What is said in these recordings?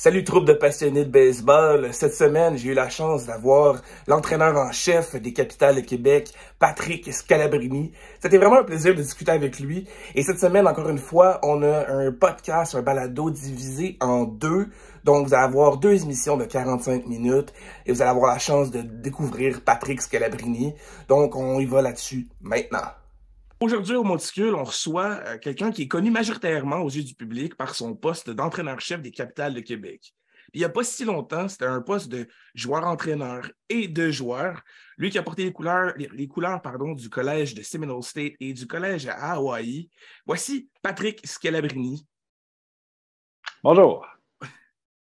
Salut troupe de passionnés de baseball. Cette semaine, j'ai eu la chance d'avoir l'entraîneur en chef des Capitales de Québec, Patrick Scalabrini. C'était vraiment un plaisir de discuter avec lui. Et cette semaine, encore une fois, on a un podcast, un balado divisé en deux. Donc, vous allez avoir deux émissions de 45 minutes et vous allez avoir la chance de découvrir Patrick Scalabrini. Donc, on y va là-dessus maintenant. Aujourd'hui, au Monticule, on reçoit quelqu'un qui est connu majoritairement aux yeux du public par son poste d'entraîneur-chef des Capitales de Québec. Il n'y a pas si longtemps, c'était un poste de joueur-entraîneur et de joueur. Lui qui a porté les couleurs du collège de Seminole State et du collège à Hawaii. Voici Patrick Scalabrini. Bonjour.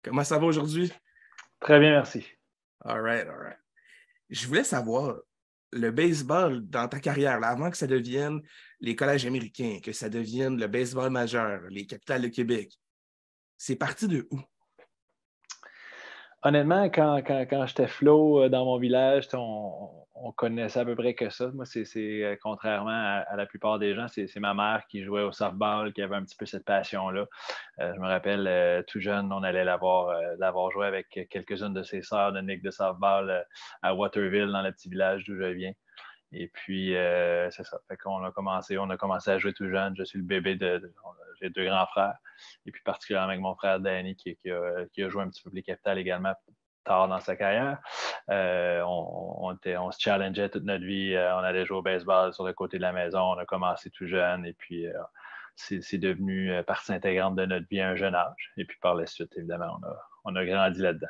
Comment ça va aujourd'hui? Très bien, merci. All right, all right. Je voulais savoir, le baseball dans ta carrière, là, avant que ça devienne les collèges américains, que ça devienne le baseball majeur, les Capitales de Québec, c'est parti de où? Honnêtement, quand j'étais flow dans mon village, on connaissait à peu près que ça. Moi, c'est contrairement à la plupart des gens, c'est ma mère qui jouait au softball, qui avait un petit peu cette passion-là. Je me rappelle, tout jeune, on allait l'avoir joué avec quelques-unes de ses sœurs de Nick de softball à Waterville, dans le petit village d'où je viens. Et puis, c'est ça. Fait qu'on on a commencé à jouer tout jeune. Je suis le bébé j'ai deux grands frères. Et puis, particulièrement avec mon frère Danny, qui a joué un petit peu pour les Capitales également tard dans sa carrière. On se challengeait toute notre vie. On allait jouer au baseball sur le côté de la maison. On a commencé tout jeune. Et puis, c'est devenu partie intégrante de notre vie à un jeune âge. Et puis, par la suite, évidemment, on a grandi là-dedans.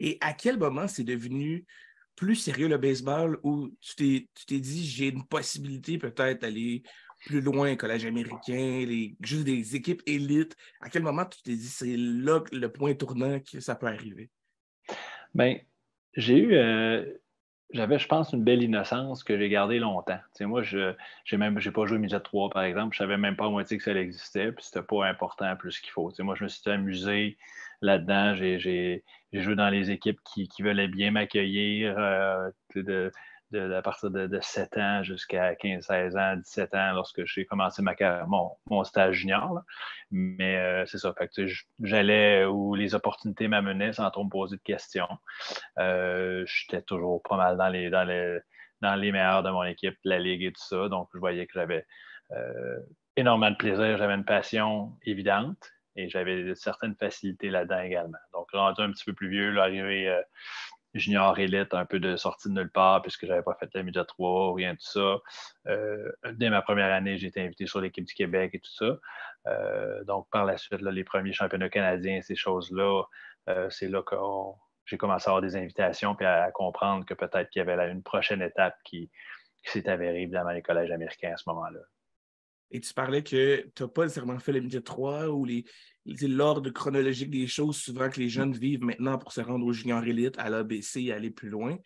Et à quel moment c'est devenu plus sérieux le baseball où tu t'es dit, j'ai une possibilité peut-être d'aller plus loin, collège américain, juste des équipes élites. À quel moment tu t'es dit, c'est là le point tournant que ça peut arriver? Bien, j'avais, je pense, une belle innocence que j'ai gardée longtemps. Tu sais, moi, j'ai pas joué Midget 3, par exemple. Je savais même pas à moitié que ça existait, puis c'était pas important plus qu'il faut. Tu sais, moi, je me suis amusé là-dedans. J'ai joué dans les équipes qui veulent bien m'accueillir, tu sais, à partir de 7 ans jusqu'à 15, 16 ans, 17 ans, lorsque j'ai commencé mon stage junior, là. Mais c'est ça. Fait que, tu sais, j'allais où les opportunités m'amenaient sans trop me poser de questions. J'étais toujours pas mal dans les meilleurs de mon équipe, de la ligue et tout ça. Donc, je voyais que j'avais euh, énormément de plaisir, j'avais une passion évidente et j'avais certaines facilités là-dedans également. Donc, rendu un petit peu plus vieux, là, arrivé junior élite, un peu de sortie de nulle part puisque je n'avais pas fait la midget 3 ou rien de ça. Dès ma première année, j'ai été invité sur l'équipe du Québec et tout ça. Donc, par la suite, là, les premiers championnats canadiens, ces choses-là, c'est là que j'ai commencé à avoir des invitations puis à comprendre que peut-être qu'il y avait là une prochaine étape qui s'est avérée évidemment les collèges américains à ce moment-là. Et tu parlais que tu n'as pas nécessairement fait le midget 3 ou l'ordre chronologique des choses souvent que les jeunes vivent maintenant pour se rendre au junior élite, à l'ABC et aller plus loin.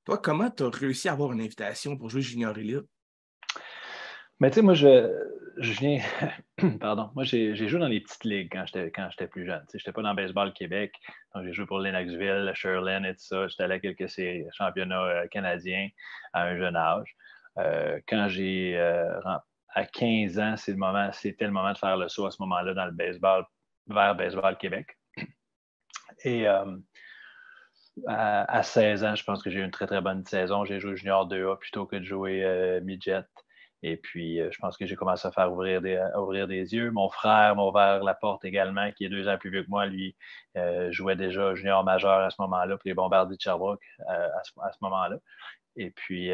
Toi, comment tu as réussi à avoir une invitation pour jouer junior élite? Mais tu sais, moi, je viens. Pardon. Moi, j'ai joué dans les petites ligues quand j'étais plus jeune. Tu sais, je n'étais pas dans Baseball Québec. Donc, j'ai joué pour Lennoxville, Sherlin et tout ça. J'étais allé à quelques championnats canadiens à un jeune âge. Quand à 15 ans, c'était le moment de faire le saut à ce moment-là dans le baseball, vers Baseball Québec. Et à 16 ans, je pense que j'ai eu une très, très bonne saison. J'ai joué junior 2A plutôt que de jouer midget. Et puis, je pense que j'ai commencé à faire ouvrir des yeux. Mon frère m'a ouvert la porte également, qui est 2 ans plus vieux que moi. Lui, jouait déjà junior majeur à ce moment-là, puis les Bombardiers de Sherbrooke à ce moment-là. Et puis,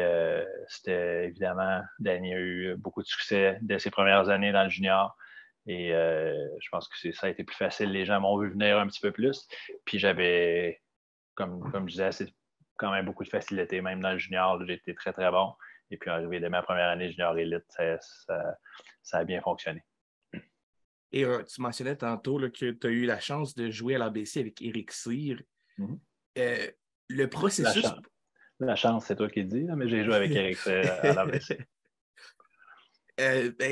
c'était évidemment, Danny a eu beaucoup de succès dès ses premières années dans le junior. Et je pense que ça a été plus facile. Les gens m'ont vu venir un petit peu plus. Puis j'avais, comme je disais, c'est quand même beaucoup de facilité. Même dans le junior, j'ai été très, très bon. Et puis, arrivé dès ma première année junior élite, ça a bien fonctionné. Et tu mentionnais tantôt là, que tu as eu la chance de jouer à l'ABC avec Éric Cyr. Mm-hmm. Euh, le La processus. chance, la chance, c'est toi qui le dis, mais j'ai joué avec Eric à l'ABC.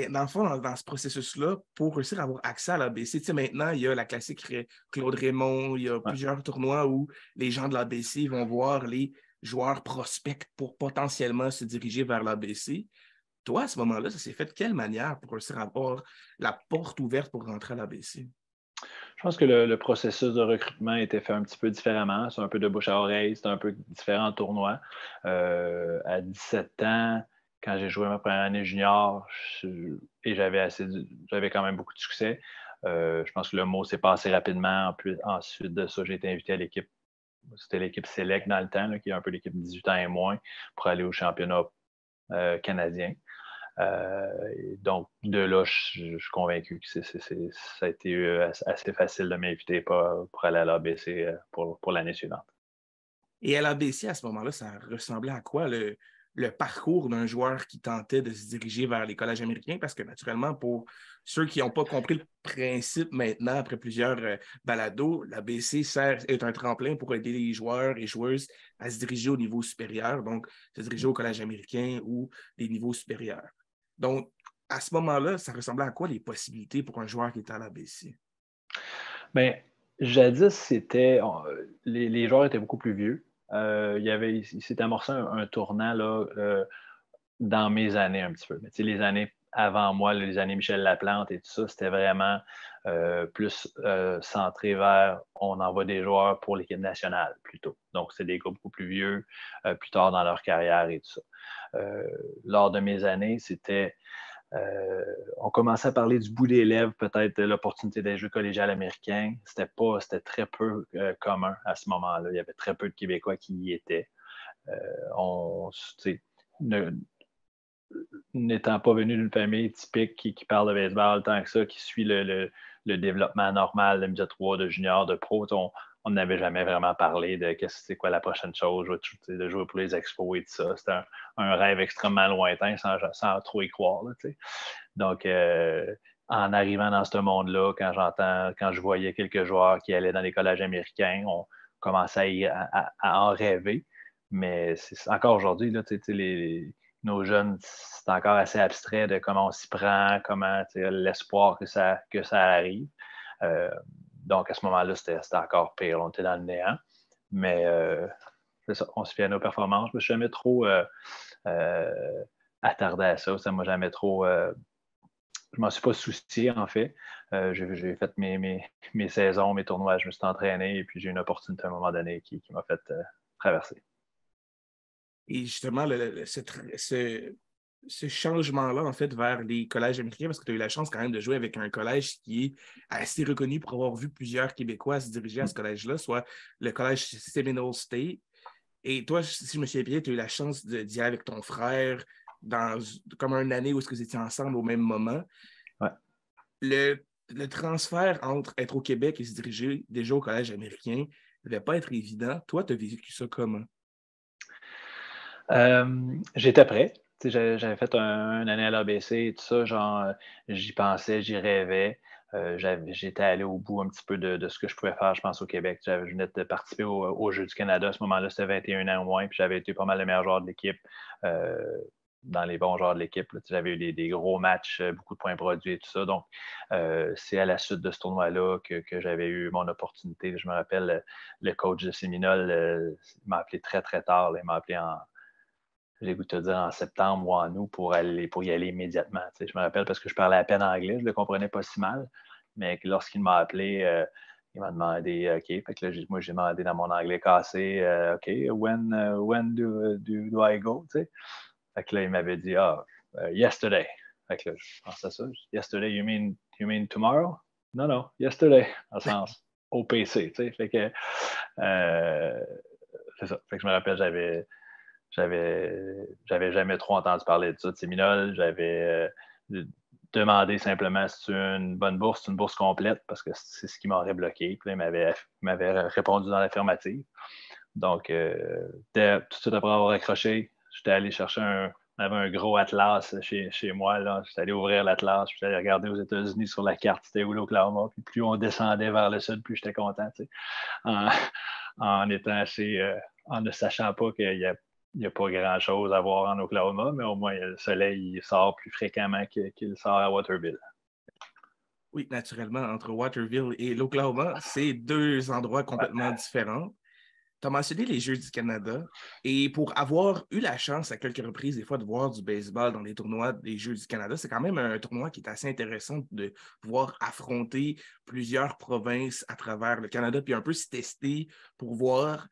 Dans le fond, dans ce processus-là, pour réussir à avoir accès à l'ABC, tu sais, maintenant, il y a la classique Claude Raymond, il y a Ouais. plusieurs tournois où les gens de l'ABC vont voir les joueurs prospects pour potentiellement se diriger vers l'ABC. Toi, à ce moment-là, ça s'est fait de quelle manière pour réussir à avoir la porte ouverte pour rentrer à l'ABC? Je pense que le processus de recrutement était fait un petit peu différemment. C'est un peu de bouche à oreille, c'est un peu différent tournoi. À 17 ans, quand j'ai joué ma première année junior, et j'avais quand même beaucoup de succès. Je pense que le mot s'est passé rapidement. Ensuite de ça, j'ai été invité à l'équipe. C'était l'équipe Select dans le temps, là, qui est un peu l'équipe 18 ans et moins, pour aller au championnat canadien. Donc, de là, je suis convaincu que ça a été assez facile de m'inviter pour aller à l'ABC pour l'année suivante. Et à l'ABC, à ce moment-là, ça ressemblait à quoi le parcours d'un joueur qui tentait de se diriger vers les collèges américains? Parce que naturellement, pour ceux qui n'ont pas compris le principe maintenant, après plusieurs balados, l'ABC est un tremplin pour aider les joueurs et joueuses à se diriger au niveau supérieur, donc se diriger au collège américain ou des niveaux supérieurs. Donc, à ce moment-là, ça ressemblait à quoi les possibilités pour un joueur qui était à l'ABC? Bien, jadis, les joueurs étaient beaucoup plus vieux. Il s'était amorcé un tournant là, dans mes années un petit peu. Mais, les années avant moi, les années Michel Laplante et tout ça, c'était vraiment plus centré vers on envoie des joueurs pour l'équipe nationale plutôt. Donc, c'est des gars beaucoup plus vieux, plus tard dans leur carrière et tout ça. Lors de mes années, on commençait à parler du bout des lèvres, peut-être de l'opportunité des jeux collégial américains. C'était très peu commun à ce moment-là. Il y avait très peu de Québécois qui y étaient. N'étant pas venu d'une famille typique qui parle de baseball tant que ça, qui suit le développement normal de média 3, de junior, de pro, on n'avait jamais vraiment parlé de c'est quoi la prochaine chose, de jouer pour les expos et tout ça. C'était un rêve extrêmement lointain sans trop y croire. Là, donc, en arrivant dans ce monde-là, quand je voyais quelques joueurs qui allaient dans les collèges américains, on commençait à en rêver. Mais encore aujourd'hui, là, nos jeunes, c'est encore assez abstrait de comment on s'y prend, comment l'espoir que ça arrive. Donc, à ce moment-là, c'était encore pire. On était dans le néant. Mais c'est ça, on se fait à nos performances. Je ne me suis jamais trop attardé à ça. Ça ne m'a jamais trop. Je ne m'en suis pas soucié, en fait. J'ai fait mes saisons, mes tournois, je me suis entraîné et puis j'ai eu une opportunité à un moment donné qui m'a fait traverser. Et justement, ce changement-là, en fait, vers les collèges américains, parce que tu as eu la chance quand même de jouer avec un collège qui est assez reconnu pour avoir vu plusieurs Québécois se diriger à ce collège-là, soit le collège Seminole State. Et toi, si je me souviens bien, tu as eu la chance d'y aller avec ton frère dans comme une année où vous étiez ensemble au même moment. Ouais. Le transfert entre être au Québec et se diriger déjà au collège américain ne devait pas être évident. Toi, tu as vécu ça comment? J'étais prêt. J'avais fait une année à l'ABC et tout ça, genre, j'y pensais, j'y rêvais. J'étais allé au bout un petit peu de ce que je pouvais faire, je pense, au Québec. Je venais de participer aux Jeux du Canada. À ce moment-là, c'était 21 ans au moins, puis j'avais été pas mal le meilleur joueur de l'équipe, dans les bons joueurs de l'équipe. J'avais eu des gros matchs, beaucoup de points produits et tout ça. Donc, c'est à la suite de ce tournoi-là que j'avais eu mon opportunité. Je me rappelle, le coach de Séminole, il m'a appelé très, très tard. Il m'a appelé j'ai goût de te dire en septembre ou en août pour y aller immédiatement. Je me rappelle parce que je parlais à peine anglais, je ne le comprenais pas si mal, mais lorsqu'il m'a appelé, il m'a demandé OK. Fait que là, moi, j'ai demandé dans mon anglais cassé OK, when do I go? T'sais? Fait que là, il m'avait dit yesterday. Fait que là, je pensais à ça. Yesterday, you mean tomorrow? Non, yesterday, en sens OPC. Fait que c'est ça. Fait que je me rappelle, j'avais jamais trop entendu parler de ça de Séminole. J'avais demandé simplement si c'est une bonne bourse, une bourse complète, parce que c'est ce qui m'aurait bloqué. Puis là, il m'avait répondu dans l'affirmative. Donc, tout de suite après avoir accroché, j'étais allé chercher on avait un gros atlas chez moi. Là. J'étais allé ouvrir l'atlas, puis j'étais allé regarder aux États-Unis sur la carte, c'était où l'Oklahoma. Puis plus on descendait vers le sud, plus j'étais content. En étant assez. En ne sachant pas qu'il n'y a pas grand-chose à voir en Oklahoma, mais au moins le soleil il sort plus fréquemment qu'il sort à Waterville. Oui, naturellement, entre Waterville et l'Oklahoma, c'est deux endroits complètement différents. Tu as mentionné les Jeux du Canada et pour avoir eu la chance à quelques reprises, des fois, de voir du baseball dans les tournois des Jeux du Canada, c'est quand même un tournoi qui est assez intéressant de pouvoir affronter plusieurs provinces à travers le Canada puis un peu se tester pour voir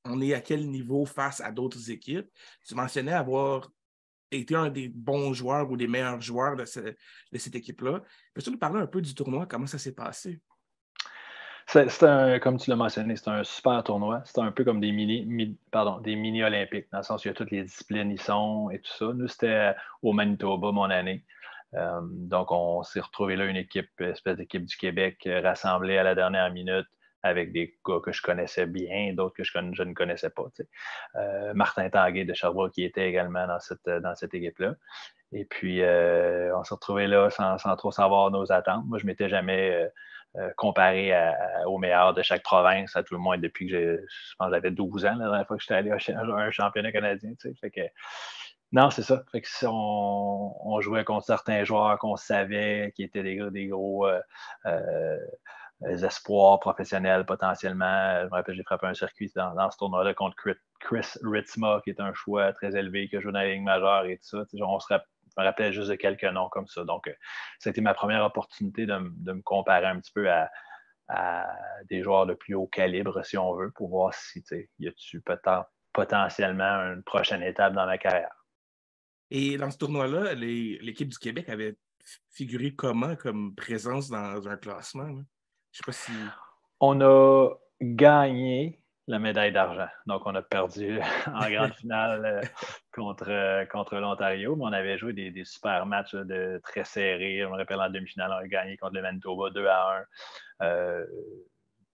on est à quel niveau face à d'autres équipes. Tu mentionnais avoir été un des bons joueurs ou des meilleurs joueurs de cette équipe-là. Peux-tu nous parler un peu du tournoi, comment ça s'est passé? Comme tu l'as mentionné, c'est un super tournoi. C'est un peu comme des mini-olympiques, dans le sens où il y a toutes les disciplines y sont et tout ça. Nous, c'était au Manitoba, mon année. Donc, on s'est retrouvé là, une espèce d'équipe du Québec, rassemblée à la dernière minute avec des gars que je connaissais bien, d'autres que je ne connaissais pas. Martin Tanguay de Sherbrooke qui était également dans cette équipe-là. Et puis, on s'est retrouvés là sans trop savoir nos attentes. Moi, je ne m'étais jamais comparé aux meilleurs de chaque province, à tout le moins depuis que je pense que j'avais 12 ans, la dernière fois que j'étais allé à un championnat canadien. Fait que, non, c'est ça. Fait que si on jouait contre certains joueurs qu'on savait qui étaient des gros euh, espoirs professionnels potentiellement. Je me rappelle, j'ai frappé un circuit dans ce tournoi-là contre Chris Ritzma, qui est un choix très élevé, qui a joué dans la Ligue majeure et tout ça. Je me rappelais juste de quelques noms comme ça. Donc, ça a été ma première opportunité de me comparer un petit peu à des joueurs de plus haut calibre, si on veut, pour voir si y a-tu peut-être potentiellement une prochaine étape dans ma carrière. Et dans ce tournoi-là, l'équipe du Québec avait figuré comment comme présence dans un classement? Là? Je sais pas si. On a gagné la médaille d'argent. Donc, on a perdu en grande finale contre l'Ontario, mais on avait joué des super matchs très serrés. Je me rappelle en demi-finale, on a gagné contre le Manitoba 2-1.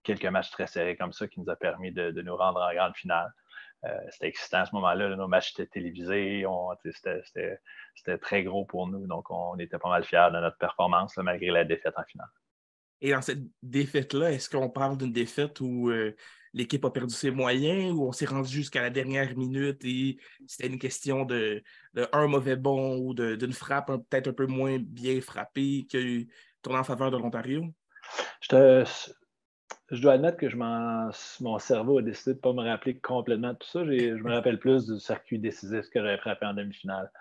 Quelques matchs très serrés comme ça qui nous a permis de nous rendre en grande finale. C'était excitant à ce moment-là. Nos matchs étaient télévisés. C'était très gros pour nous. Donc, on était pas mal fiers de notre performance, là, malgré la défaite en finale. Et dans cette défaite-là, est-ce qu'on parle d'une défaite où l'équipe a perdu ses moyens, ou on s'est rendu jusqu'à la dernière minute et c'était une question de un mauvais bond ou d'une frappe peut-être un peu moins bien frappée qui tourne en faveur de l'Ontario? Je dois admettre que mon cerveau a décidé de ne pas me rappeler complètement de tout ça. Je me rappelle plus du circuit décisif que j'avais frappé en demi-finale.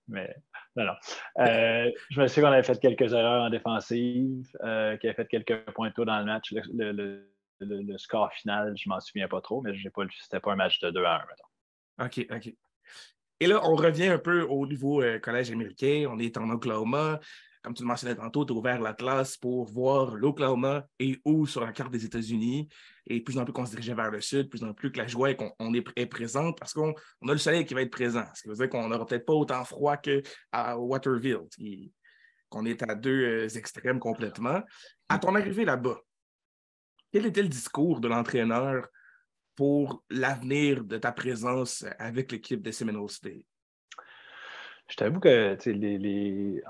Mais non, non. Je me souviens qu'on avait fait quelques erreurs en défensive, qu'il avait fait quelques points tôt dans le match. Le score final, je ne m'en souviens pas trop, mais c'était pas un match de 2-1, mettons. OK, OK. Et là, on revient un peu au niveau collège américain. On est en Oklahoma. Comme tu le mentionnais tantôt, tu as ouvert l'Atlas pour voir l'Oklahoma et où sur la carte des États-Unis. Et plus en plus qu'on se dirigeait vers le sud, plus en plus que la joie est présente parce qu'on a le soleil qui va être présent. Ce qui veut dire qu'on n'aura peut-être pas autant froid qu'à Waterville, qu'on est à deux extrêmes complètement. À ton arrivée là-bas, quel était le discours de l'entraîneur pour l'avenir de ta présence avec l'équipe de Seminole State? Je t'avoue que je ne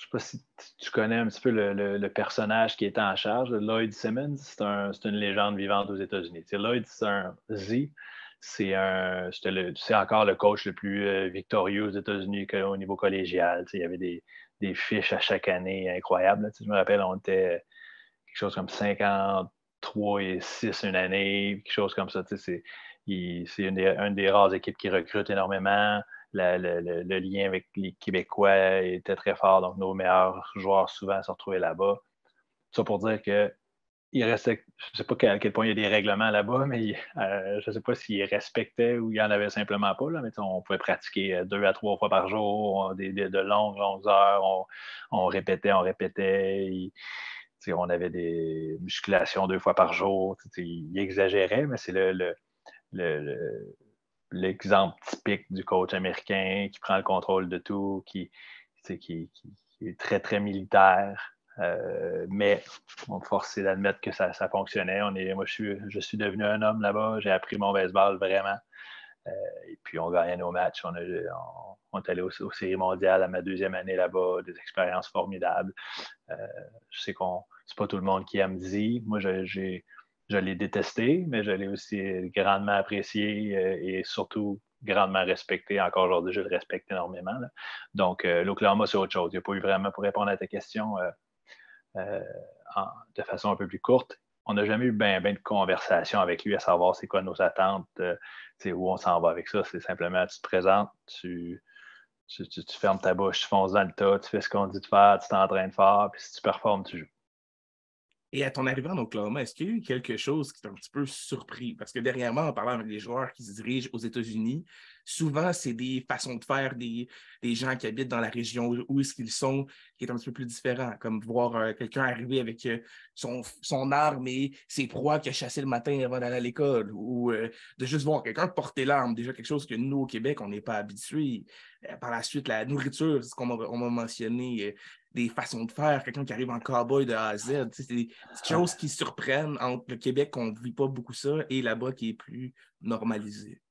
sais pas si tu connais un petit peu le personnage qui était en charge. Lloyd Simmons, c'est une légende vivante aux États-Unis. Lloyd, c'est un Z. C'est encore le coach le plus victorieux aux États-Unis au niveau collégial. Il y avait des fiches à chaque année incroyables. Je me rappelle, on était quelque chose comme 53 et 6 une année, quelque chose comme ça. C'est une des rares équipes qui recrute énormément. Le lien avec les Québécois était très fort, donc nos meilleurs joueurs souvent se retrouvaient là-bas. Ça pour dire que il restait, je ne sais pas à quel point il y a des règlements là-bas, mais je ne sais pas s'ils respectaient ou il n'y en avait simplement pas. Là, mais on pouvait pratiquer 2 à 3 fois par jour, de longues heures. On répétait. On avait des musculations 2 fois par jour. Il exagérait, mais c'est l'exemple typique du coach américain qui prend le contrôle de tout, qui est très, très militaire. Mais on est forcé d'admettre que ça fonctionnait. Moi, je suis devenu un homme là-bas. J'ai appris mon baseball vraiment. Et puis, on gagnait nos matchs. On est allé aux séries mondiales à ma deuxième année là-bas. Des expériences formidables. Je sais que c'est pas tout le monde qui aime Z. Moi, je l'ai détesté, mais je l'ai aussi grandement apprécié et surtout grandement respecté. Encore aujourd'hui, je le respecte énormément. Là. Donc, l'Oklahoma, c'est autre chose. Il n'y a pas eu vraiment, pour répondre à ta question de façon un peu plus courte, on n'a jamais eu bien de conversation avec lui à savoir c'est quoi nos attentes, où on s'en va avec ça. C'est simplement, tu te présentes, tu fermes ta bouche, tu fonces dans le tas, tu fais ce qu'on dit de faire, tu t'entraînes fort, puis si tu performes, tu joues. Et à ton arrivée en Oklahoma, est-ce qu'il y a eu quelque chose qui t'a un petit peu surpris? Parce que dernièrement, en parlant avec des joueurs qui se dirigent aux États-Unis, souvent, c'est des façons de faire des gens qui habitent dans la région où est-ce qu'ils sont, qui est un petit peu plus différent, comme voir quelqu'un arriver avec son arme et ses proies qu'il a chassé le matin avant d'aller à l'école, ou de juste voir quelqu'un porter l'arme, déjà quelque chose que nous, au Québec, on n'est pas habitués. Par la suite, la nourriture, c'est ce qu'on m'a mentionné, des façons de faire, quelqu'un qui arrive en cowboy de A à Z. C'est des petites choses qui surprennent entre le Québec, qu'on ne vit pas beaucoup ça, et là-bas, qui est plus normalisé.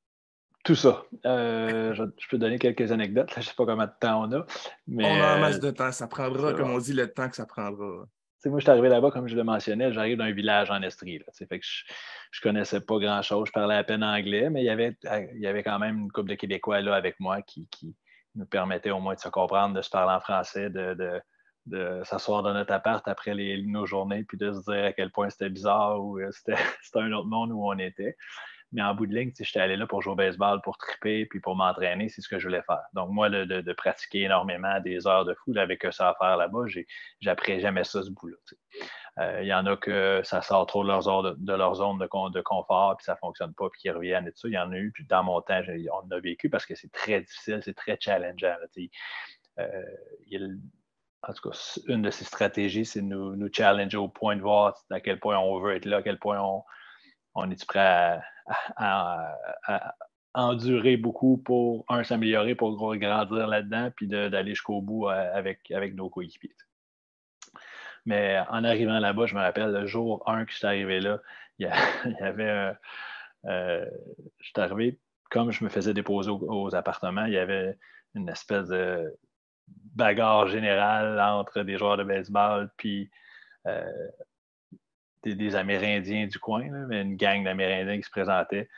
Tout ça. Je peux donner quelques anecdotes. Là, je ne sais pas combien de temps on a, On a un mais masse de temps. Ça prendra, comme on dit, le temps que ça prendra. moi, je suis arrivé là-bas, comme je le mentionnais, j'arrive d'un village en Estrie. Là, fait que je connaissais pas grand-chose. Je parlais à peine anglais, mais il y avait quand même une couple de Québécois là avec moi qui nous permettaient au moins de se comprendre, de se parler en français, de s'asseoir dans notre appart après nos journées, puis de se dire à quel point c'était bizarre ou c'était un autre monde où on était. Mais en bout de ligne, j'étais allé là pour jouer au baseball, pour triper, puis pour m'entraîner, c'est ce que je voulais faire. Donc, moi, de pratiquer énormément des heures de fou, là, avec ça à faire là-bas, j'appréciais jamais ça, ce bout-là. Il y en a que ça sort trop de leur zone de confort, puis ça ne fonctionne pas, puis qu'ils reviennent et tout ça. Il y en a eu, puis dans mon temps, on a vécu parce que c'est très difficile, c'est très challengeant. En tout cas, une de ces stratégies, c'est de nous challenger au point de voir à quel point on veut être là, à quel point on est prêt à endurer beaucoup pour, s'améliorer, pour grandir là-dedans, puis d'aller jusqu'au bout avec nos coéquipiers. Mais en arrivant là-bas, je me rappelle, le jour 1 que je suis arrivé là, il y avait je suis arrivé, comme je me faisais déposer aux appartements, il y avait une espèce de bagarre générale entre des joueurs de baseball puis euh, des Amérindiens du coin, là, mais une gang d'Amérindiens qui se présentait.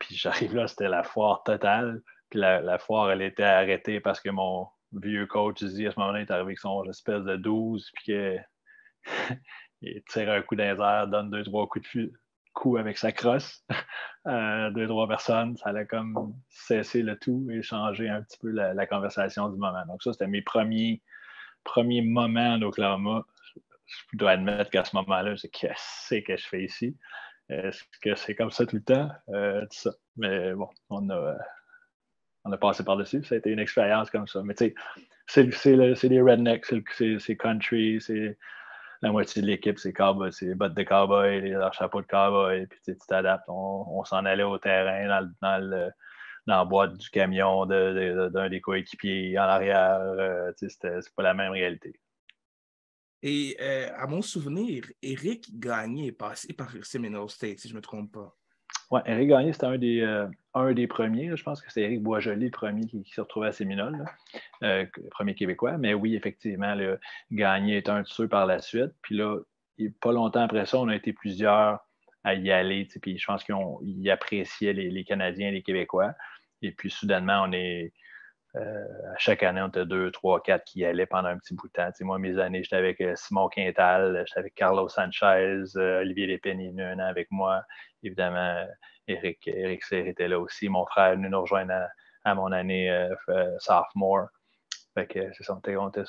Puis j'arrive là, c'était la foire totale. Puis la foire, elle était arrêtée parce que mon vieux coach dit à ce moment-là, il est arrivé avec son espèce de 12, puis qu'il tire un coup dans les airs, donne 2-3 coups avec sa crosse. 2-3 personnes, ça allait comme cesser le tout et changer un petit peu la conversation du moment. Donc ça, c'était mes premiers moments d'Oklahoma. Je dois admettre qu'à ce moment-là, c'est qu'est-ce que je fais ici? Est-ce que c'est comme ça tout le temps? Tout ça. Mais bon, on a passé par-dessus. Ça a été une expérience comme ça. Mais tu sais, c'est les rednecks, c'est country, c'est la moitié de l'équipe, c'est cowboy, c'est les bottes de cowboy, leurs chapeaux de cowboy, puis tu t'adaptes. On s'en allait au terrain dans la boîte du camion d'un des coéquipiers en arrière. C'est pas la même réalité. Et à mon souvenir, Éric Gagné est passé par Seminole State, si je ne me trompe pas. Oui, Éric Gagné, c'était un des premiers. Là. Je pense que c'est Éric Boisjoli, le premier qui se retrouvait à Séminole, le premier Québécois. Mais oui, effectivement, Gagné est un de ceux par la suite. Puis là, pas longtemps après ça, on a été plusieurs à y aller. Puis je pense qu'ils appréciaient les Canadiens et les Québécois. Et puis soudainement, à chaque année, on était 2, 3, 4 qui y allaient pendant un petit bout de temps. Moi, mes années, j'étais avec Simon Quintal, j'étais avec Carlos Sanchez, Olivier Lépine est venu un an avec moi. Évidemment, Éric Cyr était là aussi. Mon frère est venu nous rejoindre à mon année sophomore. Fait que c'est ça, on était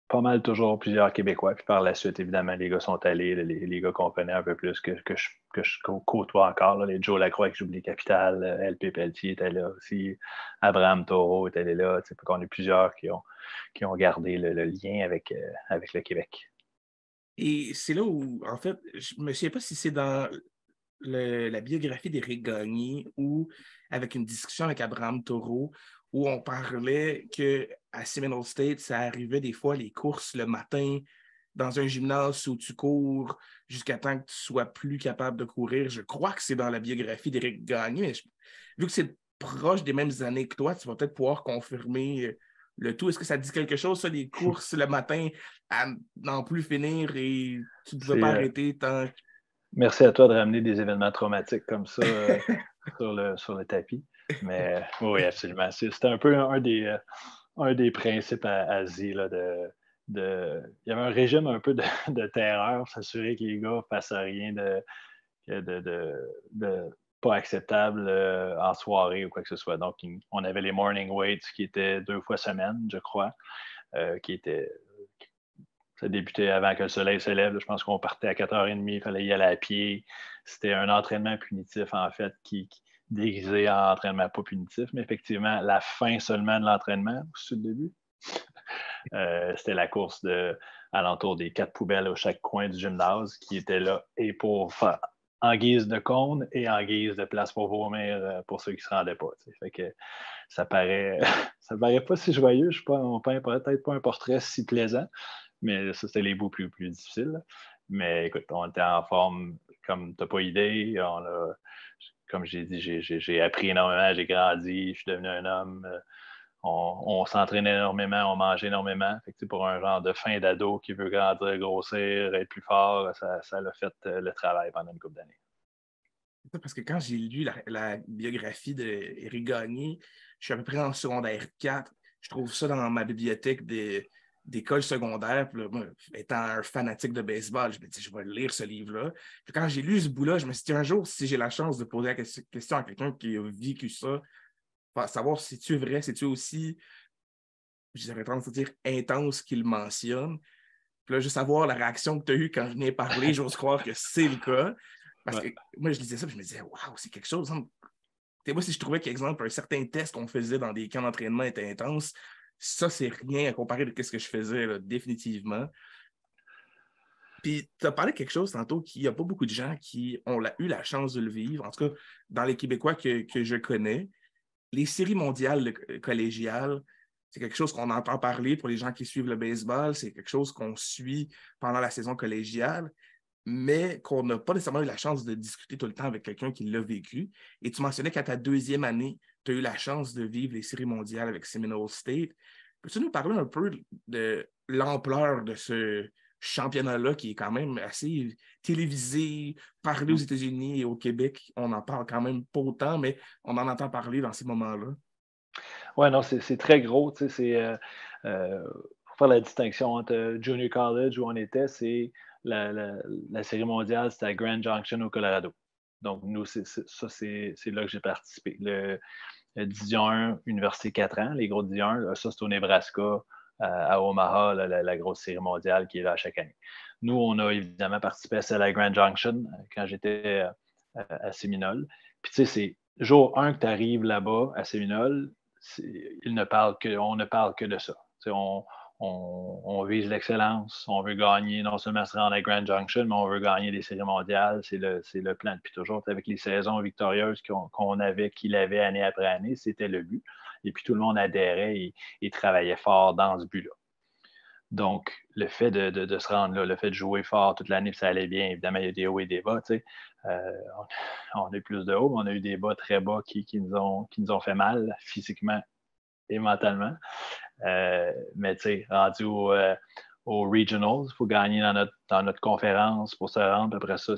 pas mal toujours plusieurs Québécois. Puis par la suite, évidemment, les gars sont allés, les gars qu'on connaît un peu plus que je côtoie encore. Là, les Joe Lacroix qui jouent les Capitales, LP Pelletier était là aussi, Abraham Taureau était là. On est plusieurs qui ont gardé le lien avec le Québec. Et c'est là où, en fait, je ne me souviens pas si c'est dans la biographie d'Éric Gagné ou avec une discussion avec Abraham Taureau où on parlait qu'à Seminole State, ça arrivait des fois les courses le matin dans un gymnase où tu cours jusqu'à temps que tu sois plus capable de courir. Je crois que c'est dans la biographie d'Éric Gagné, mais vu que c'est proche des mêmes années que toi, tu vas peut-être pouvoir confirmer le tout. Est-ce que ça dit quelque chose, ça, les courses le matin à n'en plus finir et tu ne pouvais pas arrêter tant. Merci à toi de ramener des événements traumatiques comme ça sur le tapis. Mais oui, absolument. C'était un peu un des principes à Asie là, il y avait un régime un peu de terreur, s'assurer que les gars ne fassent rien de pas acceptable en soirée ou quoi que ce soit. Donc, on avait les morning weights qui étaient 2 fois semaine, je crois, qui étaient ça débutait avant que le soleil se lève. Je pense qu'on partait à 4h30, il fallait y aller à pied. C'était un entraînement punitif, en fait, qui déguisé en entraînement pas punitif. Mais effectivement, la fin seulement de l'entraînement, c'est le début. C'était la course alentour des 4 poubelles à chaque coin du gymnase qui était là et pour faire en guise de cône et en guise de place pour vomir pour ceux qui ne se rendaient pas. Fait que ça paraît, ça paraît pas si joyeux. Je suis pas, on peint peut-être pas un portrait si plaisant, mais ça, c'était les bouts plus difficiles. Mais écoute, on était en forme comme tu n'as pas idée. Comme j'ai dit, j'ai appris énormément, j'ai grandi, je suis devenu un homme. On s'entraînait énormément, on mangeait énormément. Fait que, pour un genre de fin d'ado qui veut grandir, grossir, être plus fort, ça a fait le travail pendant une couple d'années. Parce que quand j'ai lu la biographie d'Éric Gagné, je suis à peu près en secondaire 4. Je trouve ça dans ma bibliothèque d'école secondaire. Puis là, moi, étant un fanatique de baseball, je me dis, je vais lire ce livre-là. Puis quand j'ai lu ce bout-là, je me suis dit, un jour, si j'ai la chance de poser la question à quelqu'un qui a vécu ça, savoir si tu es vrai, si tu es aussi, j'aurais tendance à dire, intense qu'il mentionne. Puis là, juste savoir la réaction que tu as eue quand je venais parler, j'ose croire que c'est le cas. Parce que moi, je lisais ça, puis je me disais, waouh, c'est quelque chose. Hein. Moi, si je trouvais qu'exemple, un certain test qu'on faisait dans des camps d'entraînement était intense, ça, c'est rien à comparer de ce que je faisais, là, définitivement. Puis, tu as parlé de quelque chose tantôt qu'il n'y a pas beaucoup de gens qui ont eu la chance de le vivre. En tout cas, dans les Québécois que je connais, les séries mondiales collégiales, c'est quelque chose qu'on entend parler pour les gens qui suivent le baseball. C'est quelque chose qu'on suit pendant la saison collégiale, mais qu'on n'a pas nécessairement eu la chance de discuter tout le temps avec quelqu'un qui l'a vécu. Et tu mentionnais qu'à ta 2e année, tu as eu la chance de vivre les séries mondiales avec Seminole State. Peux-tu nous parler un peu de l'ampleur de ce championnat-là qui est quand même assez télévisé, parlé aux États-Unis et au Québec? On n'en parle quand même pas autant, mais on en entend parler dans ces moments-là. Oui, non, c'est très gros. Pour faire la distinction entre Junior College où on était, c'est la série mondiale, c'était à Grand Junction au Colorado. Donc, nous, c'est là que j'ai participé. Le Division 1, Université 4 ans, les gros Division 1, ça, c'est au Nebraska, à Omaha, la grosse série mondiale qui est là chaque année. Nous, on a évidemment participé à celle à Grand Junction quand j'étais à Séminole. Puis, tu sais, c'est jour 1 que tu arrives là-bas à Séminole, on ne parle que de ça. On vise l'excellence, on veut gagner, non seulement se rendre à Grand Junction, mais on veut gagner des séries mondiales. C'est le plan depuis toujours. Avec les saisons victorieuses qu'il avait année après année, c'était le but. Et puis tout le monde adhérait et travaillait fort dans ce but-là. Donc, le fait de se rendre là, le fait de jouer fort toute l'année, ça allait bien. Évidemment, il y a des hauts et des bas. On a eu plus de hauts, mais on a eu des bas très bas qui nous ont fait mal physiquement et mentalement. Mais tu sais, rendu au Regionals, il faut gagner dans notre conférence pour se rendre. Après ça,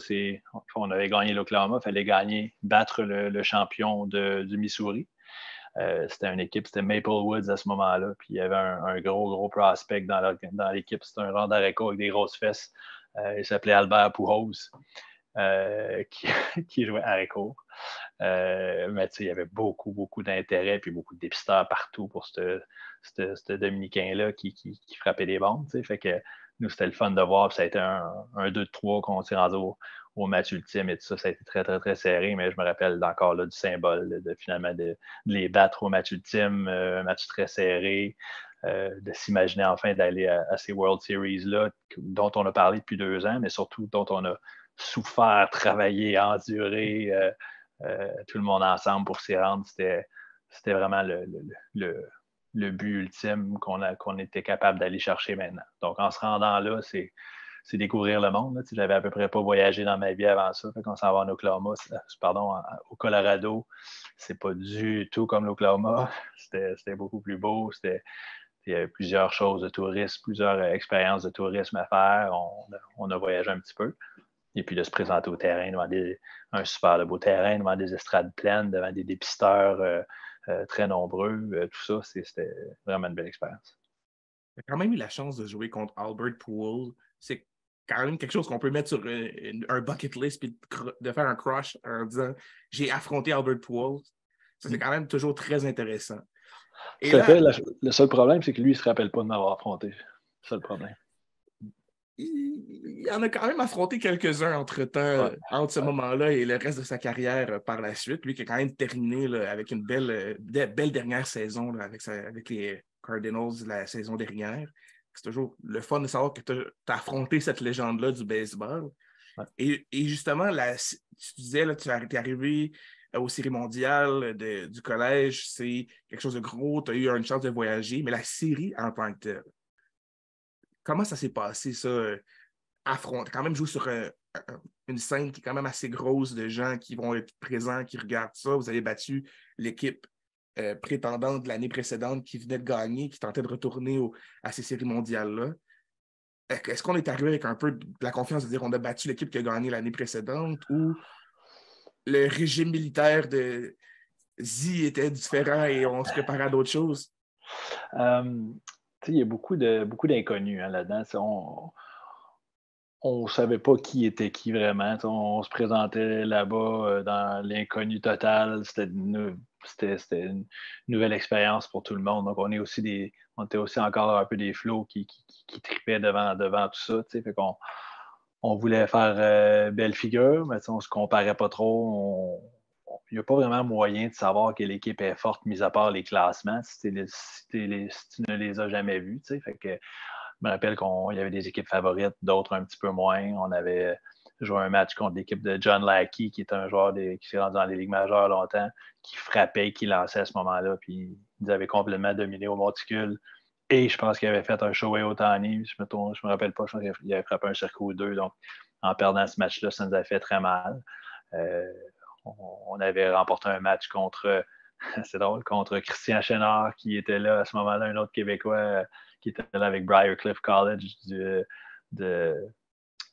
on avait gagné l'Oklahoma, il fallait battre le champion du Missouri. C'était une équipe, c'était Maple Woods à ce moment-là. Puis il y avait un gros prospect dans l'équipe. C'était un genre d'Areco avec des grosses fesses. Il s'appelait Albert Pujols, qui jouait à Areco. Mais il y avait beaucoup d'intérêt puis beaucoup de dépisteurs partout pour ce Dominicain-là qui frappait des bombes. Fait que nous, c'était le fun de voir. Puis ça a été un 2-3 qu'on s'est rendu au match ultime et tout ça. Ça a été très, très, très serré, mais je me rappelle encore là, du symbole finalement de les battre au match ultime, un match très serré. De s'imaginer enfin d'aller à ces World Series-là, dont on a parlé depuis 2 ans, mais surtout dont on a souffert, travaillé, enduré, tout le monde ensemble pour s'y rendre. C'était vraiment le but ultime qu'on était capable d'aller chercher maintenant. Donc, en se rendant là, c'est découvrir le monde. Là. J'avais à peu près pas voyagé dans ma vie avant ça. Quand on s'en va en Oklahoma, au Colorado, c'est pas du tout comme l'Oklahoma. C'était beaucoup plus beau. Il y avait plusieurs choses de tourisme, plusieurs expériences de tourisme à faire. On a voyagé un petit peu. Et puis de se présenter au terrain devant un super beau terrain, devant des estrades pleines, devant des dépisteurs très nombreux. Tout ça, c'était vraiment une belle expérience. Tu as quand même eu la chance de jouer contre Albert Pujols. C'est quand même quelque chose qu'on peut mettre sur un bucket list puis de faire un crush en disant j'ai affronté Albert Pujols. Ça, c'est quand même toujours très intéressant. Et Tout à fait. là, Le seul problème, c'est que lui, il ne se rappelle pas de m'avoir affronté. C'est ça le problème. il en a quand même affronté quelques-uns Ouais, entre ce ouais. moment-là et le reste de sa carrière par la suite. Lui qui a quand même terminé là, avec une belle dernière saison là, avec les Cardinals la saison dernière. C'est toujours le fun de savoir que tu as affronté cette légende-là du baseball. Ouais. Et justement, tu disais, là, tu es arrivé aux séries mondiales du collège, c'est quelque chose de gros, tu as eu une chance de voyager, mais la série en tant que telle, comment ça s'est passé, ça? Affronter, quand même jouer sur une scène qui est quand même assez grosse de gens qui vont être présents, qui regardent ça. Vous avez battu l'équipe prétendante de l'année précédente qui venait de gagner, qui tentait de retourner à ces séries mondiales-là. Est-ce qu'on est arrivé avec un peu de la confiance de dire qu'on a battu l'équipe qui a gagné l'année précédente ou le régime militaire de Z était différent et on se préparait à d'autres choses? Il y a beaucoup d'inconnus là-dedans. On ne savait pas qui était qui vraiment. On se présentait là-bas dans l'inconnu total. C'était une nouvelle expérience pour tout le monde. Donc, on était aussi encore un peu des flots qui tripaient devant tout ça. Fait qu'on on voulait faire belle figure, mais on ne se comparait pas trop. Il n'y a pas vraiment moyen de savoir quelle équipe est forte, mis à part les classements, si tu ne les as jamais vus. Fait que, je me rappelle qu'il y avait des équipes favorites, d'autres un petit peu moins. On avait joué un match contre l'équipe de John Lackey, qui est un joueur qui s'est rendu dans les ligues majeures longtemps, qui frappait, qui lançait à ce moment-là, puis il nous avait complètement dominé au monticule. Et je pense qu'il avait fait un Shohei Ohtani. Je me rappelle pas, je pense qu'il avait frappé un circuit ou deux. Donc, en perdant ce match-là, ça nous a fait très mal. Euh, on avait remporté un match c'est drôle, contre Christian Chenard, qui était là à ce moment-là, un autre Québécois qui était là avec Briarcliff College de,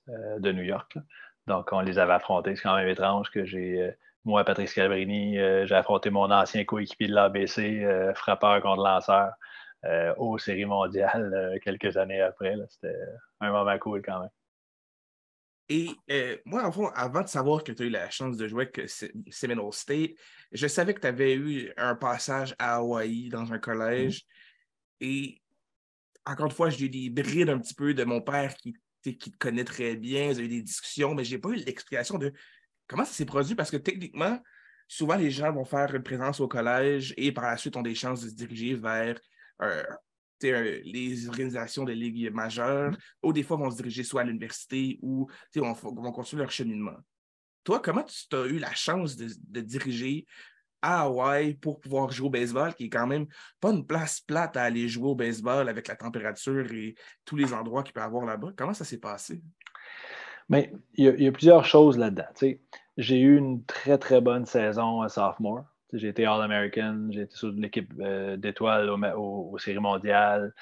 de New York. Là. Donc, on les avait affrontés. C'est quand même étrange que moi, Patrick Scalabrini, j'ai affronté mon ancien coéquipier de l'ABC, frappeur contre lanceur, aux séries mondiales quelques années après. Là. C'était un moment cool quand même. Et moi, en fond, avant de savoir que tu as eu la chance de jouer avec Seminole State, je savais que tu avais eu un passage à Hawaï dans un collège. Et encore une fois, j'ai eu des brides un petit peu de mon père qui te connaît très bien. J'ai eu des discussions, mais je n'ai pas eu l'explication de comment ça s'est produit parce que techniquement, souvent les gens vont faire une présence au collège et par la suite ont des chances de se diriger vers euh, les organisations de ligues majeures ou des fois vont se diriger soit à l'université ou vont continuer leur cheminement. Toi, comment tu as eu la chance de diriger à Hawaï pour pouvoir jouer au baseball, qui est quand même pas une place plate à aller jouer au baseball avec la température et tous les endroits qu'il peut y avoir là-bas? Comment ça s'est passé? Mais il y a plusieurs choses là-dedans. J'ai eu une très, très bonne saison sophomore. J'ai été All-American, j'ai été sur l'équipe d'étoiles aux séries mondiales.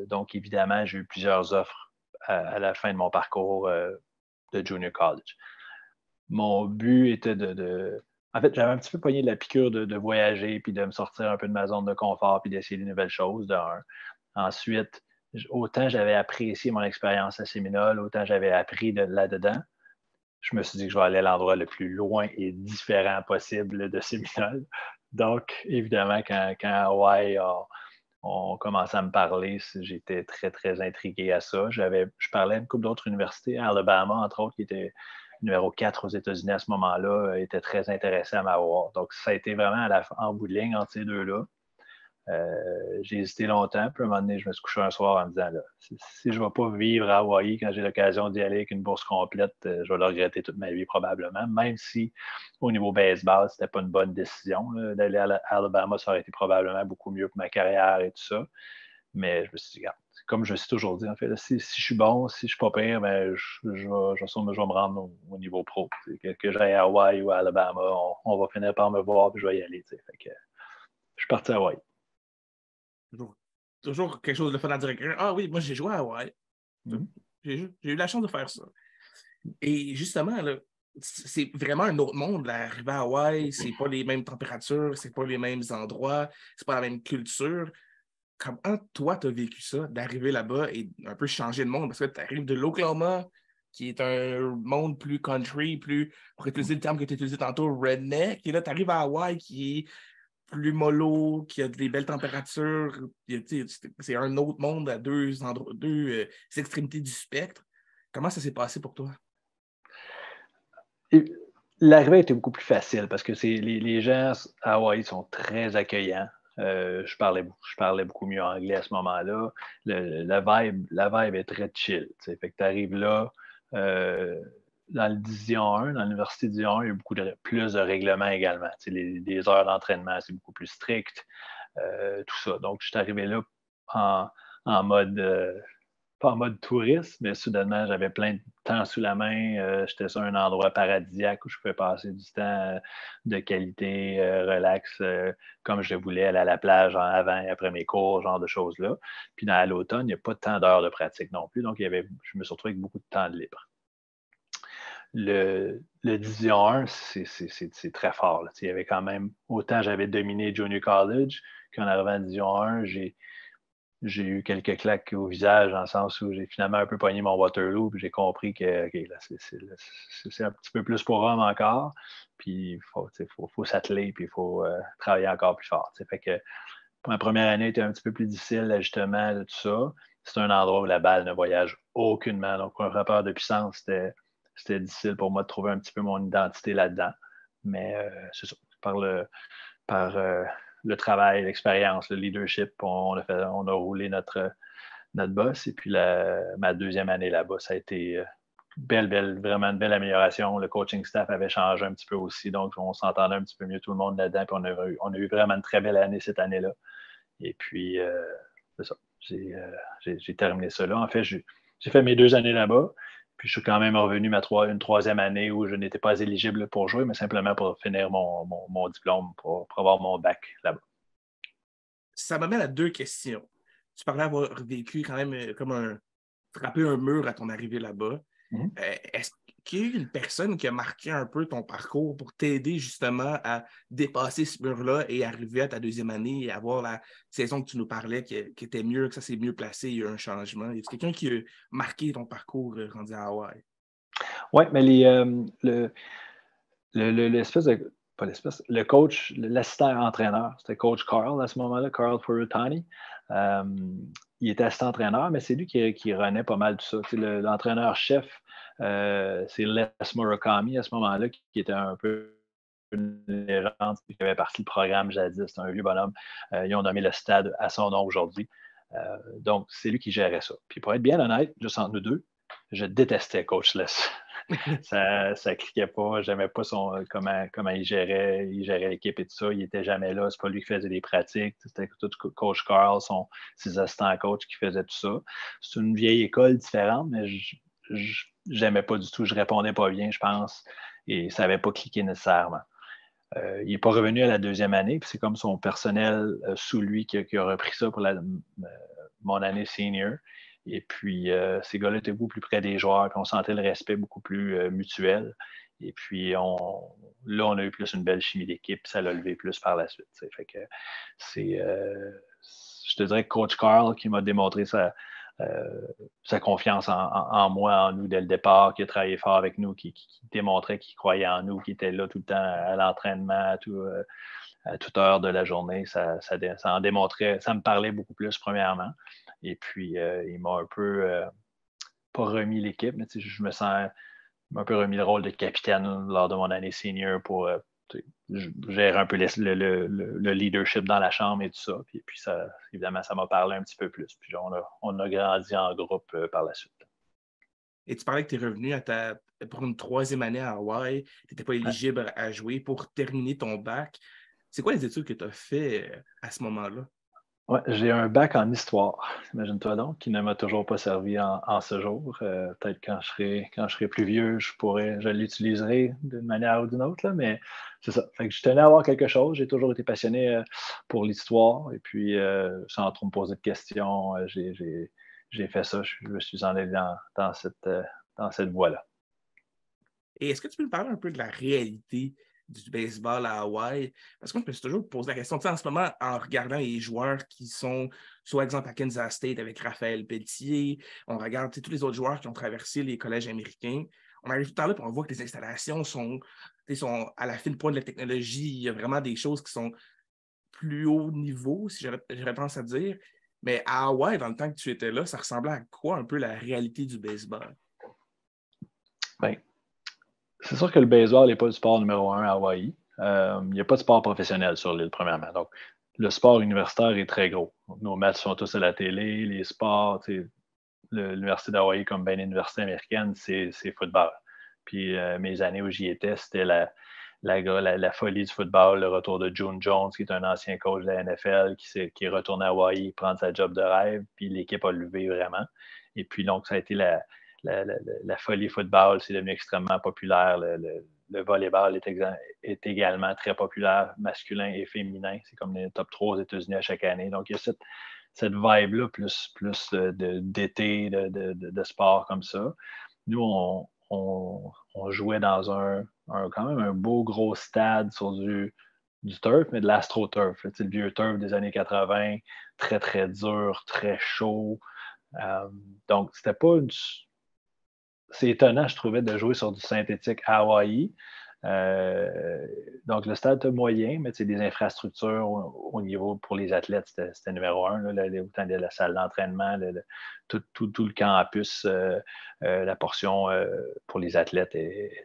Donc, évidemment, j'ai eu plusieurs offres à la fin de mon parcours de junior college. Mon but était En fait, j'avais un petit peu pogné de la piqûre de voyager, puis de me sortir un peu de ma zone de confort, puis d'essayer de nouvelles choses, Ensuite, autant j'avais apprécié mon expérience à Séminole, autant j'avais appris là-dedans. Je me suis dit que je vais aller à l'endroit le plus loin et différent possible de Séminole. Donc, évidemment, quand Hawaii on commençait à me parler, j'étais très, très intrigué à ça. Je parlais à une couple d'autres universités, Alabama, entre autres, qui était numéro 4 aux États-Unis à ce moment-là, était très intéressé à m'avoir. Donc, ça a été vraiment en bout de ligne entre ces deux-là. J'ai hésité longtemps, puis à un moment donné, je me suis couché un soir en me disant là, si je ne vais pas vivre à Hawaï quand j'ai l'occasion d'y aller avec une bourse complète, je vais le regretter toute ma vie probablement, même si au niveau baseball, ce n'était pas une bonne décision. D'aller à Alabama, ça aurait été probablement beaucoup mieux pour ma carrière et tout ça. Mais je me suis dit, regarde, comme je me suis toujours dit, en fait, là, si je suis bon, si je ne suis pas pire, ben, je vais me rendre au niveau pro. Que j'aille à Hawaï ou à Alabama, on va finir par me voir, puis je vais y aller. Fait que, je suis parti à Hawaï. Toujours quelque chose de fun à dire. Ah oui, moi j'ai joué à Hawaï. Mm-hmm. J'ai eu la chance de faire ça. Et justement, là, c'est vraiment un autre monde, là, arriver à Hawaï, c'est pas les mêmes températures, c'est pas les mêmes endroits, c'est pas la même culture. comment toi, tu as vécu ça, d'arriver là-bas et un peu changer le monde? Parce que tu arrives de l'Oklahoma, qui est un monde plus country, plus, pour utiliser le terme que tu as utilisé tantôt, redneck. Et là, tu arrives à Hawaï, qui est plus mollo, qui a des belles températures. C'est un autre monde à deux endroits, deux extrémités du spectre. Comment ça s'est passé pour toi? Et l'arrivée était beaucoup plus facile parce que les gens à Hawaï sont très accueillants. Je parlais beaucoup mieux anglais à ce moment-là. La vibe est très chill. T'sais. Fait que tu arrives là, dans le Division 1, dans l'Université Division 1, il y a beaucoup plus de règlements également. Les heures d'entraînement, c'est beaucoup plus strict, tout ça. Donc, je suis arrivé là en, en mode pas en mode touriste, mais soudainement, j'avais plein de temps sous la main. J'étais sur un endroit paradisiaque où je pouvais passer du temps de qualité, relax, comme je voulais, aller à la plage avant et après mes cours, genre de choses-là. Puis à l'automne, il n'y a pas tant d'heures de pratique non plus, donc je me suis retrouvé avec beaucoup de temps de libre. Le Division 1, c'est très fort. Là. Il y avait quand même, autant j'avais dominé Junior College qu'en arrivant à Division 1, j'ai eu quelques claques au visage dans le sens où j'ai finalement un peu pogné mon Waterloo, puis j'ai compris que okay, là, c'est un petit peu plus pour homme encore, puis faut s'atteler, puis il faut travailler encore plus fort. Fait que ma première année était un petit peu plus difficile, l'ajustement de tout ça. C'est un endroit où la balle ne voyage aucunement. Donc, pour un rappeur de puissance, c'était difficile pour moi de trouver un petit peu mon identité là-dedans. Mais c'est ça. Par le travail, l'expérience, le leadership, on a roulé notre boss. Et puis ma deuxième année là-bas, ça a été vraiment une belle amélioration. Le coaching staff avait changé un petit peu aussi, donc on s'entendait un petit peu mieux tout le monde là-dedans. Puis on a eu vraiment une très belle année cette année-là. Et puis, c'est ça. J'ai terminé ça là. En fait, j'ai fait mes 2 années là-bas. Puis je suis quand même revenu une troisième année où je n'étais pas éligible pour jouer, mais simplement pour finir mon diplôme, pour avoir mon bac là-bas. Ça m'amène à deux questions. Tu parlais avoir vécu quand même frapper un mur à ton arrivée là-bas. Mm-hmm. Est-ce qu'il y a eu une personne qui a marqué un peu ton parcours pour t'aider justement à dépasser ce mur-là et arriver à ta deuxième année et avoir la saison que tu nous parlais qui était mieux, que ça s'est mieux placé, il y a eu un changement? Est-ce quelqu'un qui a marqué ton parcours rendu à Hawaï? Oui, mais l'espèce de. Pas l'espèce, le coach, l'assistant entraîneur, c'était coach Carl à ce moment-là, Carl Furutani. Il était assistant entraîneur, mais c'est lui qui renait pas mal tout ça. L'entraîneur-chef, c'est Les Murakami à ce moment-là, qui était un peu une légende, qui avait parti du programme jadis. C'est un vieux bonhomme. Ils ont nommé le stade à son nom aujourd'hui. Donc, c'est lui qui gérait ça. Puis pour être bien honnête, juste entre nous deux, je détestais Coach Les. Ça cliquait pas, j'aimais pas comment il gérait l'équipe et tout ça. Il n'était jamais là, c'est pas lui qui faisait les pratiques, c'était tout coach Carl, ses assistants coach qui faisaient tout ça. C'est une vieille école différente, mais j'aimais pas du tout, je répondais pas bien, je pense, et ça n'avait pas cliqué nécessairement. Il n'est pas revenu à la deuxième année, puis c'est comme son personnel sous lui qui a repris ça pour mon année senior. Et puis, ces gars-là étaient beaucoup plus près des joueurs, puis on sentait le respect beaucoup plus mutuel. Et puis, là, on a eu plus une belle chimie d'équipe, ça l'a levé plus par la suite. T'sais. Fait que je te dirais que Coach Carl qui m'a démontré sa confiance en moi, en nous dès le départ, qui a travaillé fort avec nous, qui démontrait qu'il croyait en nous, qui était là tout le temps à l'entraînement, à toute heure de la journée. Ça en démontrait, ça me parlait beaucoup plus, premièrement. Et puis, il m'a un peu, pas remis l'équipe, mais je me sens un peu remis le rôle de capitaine lors de mon année senior pour gérer un peu le leadership dans la chambre et tout ça. Puis ça, évidemment, ça m'a parlé un petit peu plus. Puis on a grandi en groupe par la suite. Et tu parlais que tu es revenu pour une troisième année à Hawaï, tu n'étais pas éligible à jouer pour terminer ton bac. C'est quoi les études que tu as fait à ce moment-là? Ouais, j'ai un bac en histoire, imagine-toi donc, qui ne m'a toujours pas servi en ce jour. Peut-être quand je serai plus vieux, je l'utiliserai d'une manière ou d'une autre, là, mais c'est ça. Fait que je tenais à avoir quelque chose. J'ai toujours été passionné pour l'histoire. Et puis, sans trop me poser de questions, j'ai fait ça. Je me suis en allé dans cette voie-là. Et est-ce que tu peux me parler un peu de la réalité du baseball à Hawaï? Parce que moi, je me suis toujours posé la question. Tu sais, en ce moment, en regardant les joueurs qui sont, soit exemple à Kansas State avec Raphaël Pelletier, on regarde tous les autres joueurs qui ont traversé les collèges américains. On arrive tout le temps là et on voit que les installations sont à la fine pointe de la technologie. Il y a vraiment des choses qui sont plus haut niveau, si j'aurais tendance à dire. Mais à Hawaï, dans le temps que tu étais là, ça ressemblait à quoi un peu la réalité du baseball? Ben, c'est sûr que le baseball n'est pas le sport numéro un à Hawaï. Il n'y a pas de sport professionnel sur l'île, premièrement. Donc, le sport universitaire est très gros. Nos matchs sont tous à la télé, les sports, l'Université d'Hawaï, comme bien l'université américaine, c'est football. Puis mes années où j'y étais, c'était la folie du football, le retour de June Jones, qui est un ancien coach de la NFL, qui est retourné à Hawaï prendre sa job de rêve, puis l'équipe a levé vraiment. Et puis donc, ça a été la folie football, c'est devenu extrêmement populaire. Le volleyball est également très populaire, masculin et féminin. C'est comme les top 3 aux États-Unis à chaque année. Donc, il y a cette vibe-là, plus d'été, de sport comme ça. Nous, on jouait dans quand même un beau gros stade sur du turf, mais de l'astroturf. Le vieux turf des années 80, très, très dur, très chaud. Donc, c'était pas c'est étonnant, je trouvais, de jouer sur du synthétique à Hawaï. Donc, le stade était moyen, mais des infrastructures au niveau pour les athlètes, c'était numéro un. Autant de la salle d'entraînement, tout le campus, la portion pour les athlètes,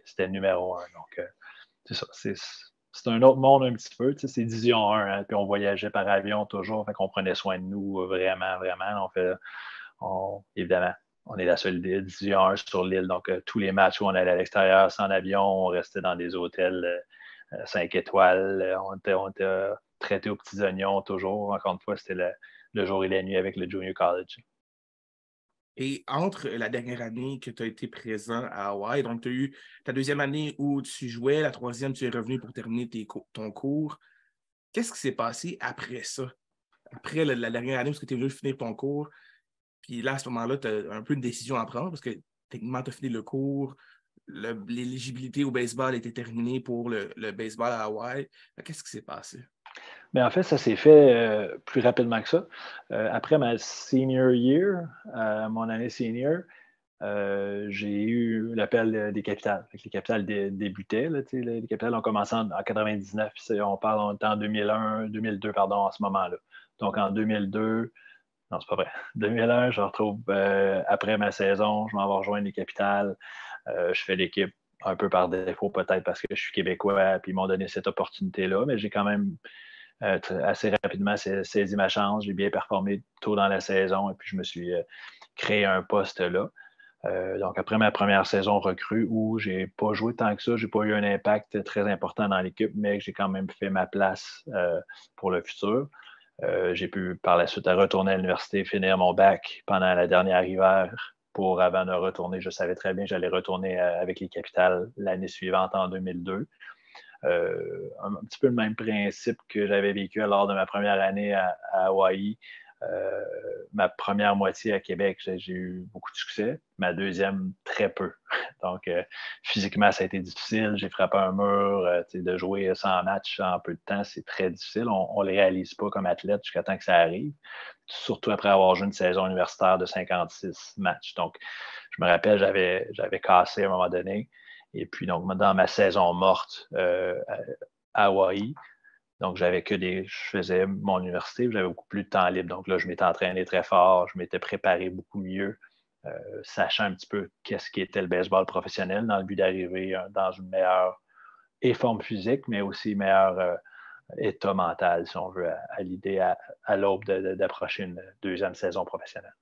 c'était numéro un. Donc, c'est ça. C'est un autre monde un petit peu. C'est Division 1, hein, puis on voyageait par avion toujours, fait qu'on prenait soin de nous vraiment, vraiment. Évidemment, on est la seule division 1 sur l'île, donc tous les matchs où on allait à l'extérieur sans avion, on restait dans des hôtels 5 étoiles, on était traités aux petits oignons toujours. Encore une fois, c'était le jour et la nuit avec le Junior College. Et entre la dernière année que tu as été présent à Hawaï, donc tu as eu ta deuxième année où tu jouais, la troisième, tu es revenu pour terminer ton cours. Qu'est-ce qui s'est passé après ça? Après la dernière année, parce que tu es venu finir ton cours, puis là, à ce moment-là, tu as un peu une décision à prendre parce que techniquement, tu as fini le cours, l'éligibilité au baseball était terminée pour le baseball à Hawaï. Qu'est-ce qui s'est passé? Mais en fait, ça s'est fait plus rapidement que ça. Après ma senior year, mon année senior, j'ai eu l'appel des capitales. Les capitales débutaient. Là, les capitales ont commencé en 99, on était en 2001, 2002, pardon, à ce moment-là. Donc en 2002, non, c'est pas vrai. 2001, je retrouve après ma saison, je m'en vais rejoindre les capitales. Je fais l'équipe un peu par défaut, peut-être parce que je suis québécois, puis ils m'ont donné cette opportunité-là, mais j'ai quand même assez rapidement saisi ma chance. J'ai bien performé tôt dans la saison et puis je me suis créé un poste là. Donc, après ma première saison recrue où je n'ai pas joué tant que ça, je n'ai pas eu un impact très important dans l'équipe, mais que j'ai quand même fait ma place pour le futur. J'ai pu par la suite retourner à l'université, finir mon bac pendant la dernière hiver pour avant de retourner. Je savais très bien que j'allais retourner avec les Capitals l'année suivante en 2002. Un petit peu le même principe que j'avais vécu lors de ma première année à Hawaï. Ma première moitié à Québec, j'ai eu beaucoup de succès. Ma deuxième, très peu. Donc, physiquement, ça a été difficile. J'ai frappé un mur. De jouer 100 matchs en peu de temps, c'est très difficile. On ne les réalise pas comme athlète jusqu'à temps que ça arrive. Surtout après avoir joué une saison universitaire de 56 matchs. Donc, je me rappelle, j'avais cassé à un moment donné. Et puis, donc, dans ma saison morte à Hawaï, donc, je faisais mon université, j'avais beaucoup plus de temps libre. Donc là, je m'étais entraîné très fort, je m'étais préparé beaucoup mieux, sachant un petit peu qu'est-ce qui était le baseball professionnel dans le but d'arriver dans une meilleure forme physique, mais aussi meilleur état mental, si on veut, à l'idée à l'aube d'approcher une deuxième saison professionnelle.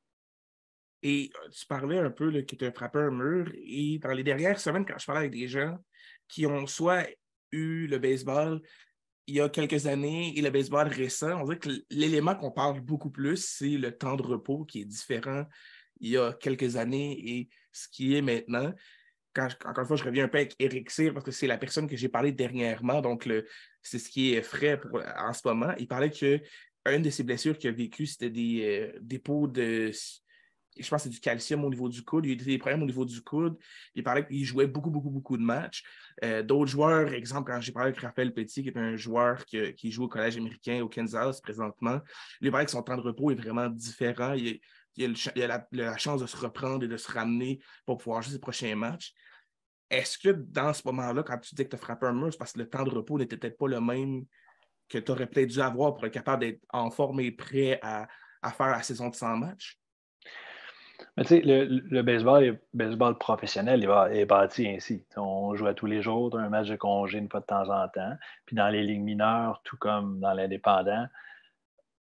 Et tu parlais un peu là, que tu as frappé un mur. Et dans les dernières semaines, quand je parlais avec des gens qui ont soit eu le baseball il y a quelques années et le baseball récent, on dirait que l'élément qu'on parle beaucoup plus, c'est le temps de repos qui est différent il y a quelques années et ce qui est maintenant. Encore une fois, je reviens un peu avec Eric Cyr parce que c'est la personne que j'ai parlé dernièrement, donc c'est ce qui est frais en ce moment. Il parlait qu'une de ses blessures qu'il a vécues, c'était des dépôts je pense que c'est du calcium au niveau du coude. Il a eu des problèmes au niveau du coude. Il parlait qu'il jouait beaucoup, beaucoup, beaucoup de matchs. D'autres joueurs, exemple, quand j'ai parlé avec Raphaël Petit, qui est un joueur qui joue au collège américain au Kansas présentement, lui, il paraît que son temps de repos est vraiment différent. Il a la chance de se reprendre et de se ramener pour pouvoir jouer ses prochains matchs. Est-ce que dans ce moment-là, quand tu dis que tu as frappé un mur, c'est parce que le temps de repos n'était peut-être pas le même que tu aurais peut-être dû avoir pour être capable d'être en forme et prêt à faire la saison de 100 matchs? Mais tu sais, le baseball professionnel est bâti ainsi. On joue à tous les jours, tu as un match de congé une fois de temps en temps. Puis dans les ligues mineures, tout comme dans l'indépendant,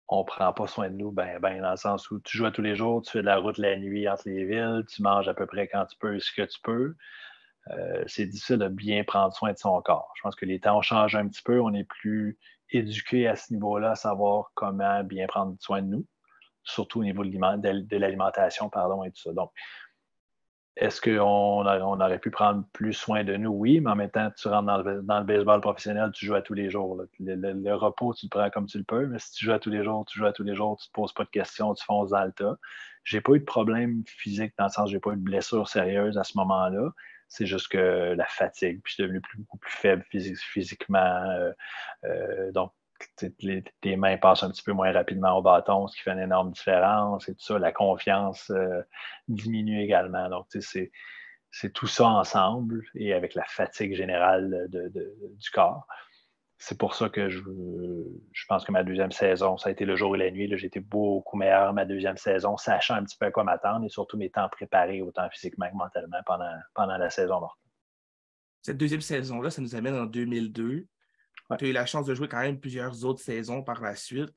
on ne prend pas soin de nous, dans le sens où tu joues à tous les jours, tu fais de la route la nuit entre les villes, tu manges à peu près quand tu peux et ce que tu peux. C'est difficile de bien prendre soin de son corps. Je pense que les temps ont changé un petit peu, on est plus éduqué à ce niveau-là, à savoir comment bien prendre soin de nous, surtout au niveau de l'alimentation, pardon, et tout ça. Donc, est-ce qu'on aurait pu prendre plus soin de nous? Oui, mais en même temps, tu rentres dans le baseball professionnel, tu joues à tous les jours. Le repos, tu le prends comme tu le peux, mais si tu joues à tous les jours, tu joues à tous les jours, tu ne te poses pas de questions, tu fonces dans le tas. J'ai pas eu de problème physique dans le sens où j'ai pas eu de blessure sérieuse à ce moment-là. C'est juste que la fatigue, puis je suis devenu beaucoup plus faible physiquement. Donc, tes mains passent un petit peu moins rapidement au bâton, ce qui fait une énorme différence et tout ça. La confiance diminue également. Donc, c'est tout ça ensemble et avec la fatigue générale du corps. C'est pour ça que je pense que ma deuxième saison, ça a été le jour et la nuit. J'ai été beaucoup meilleur ma deuxième saison, sachant un petit peu à quoi m'attendre et surtout m'étant préparé autant physiquement que mentalement pendant la saison morte. Cette deuxième saison-là, ça nous amène en 2002. Ouais. Tu as eu la chance de jouer quand même plusieurs autres saisons par la suite.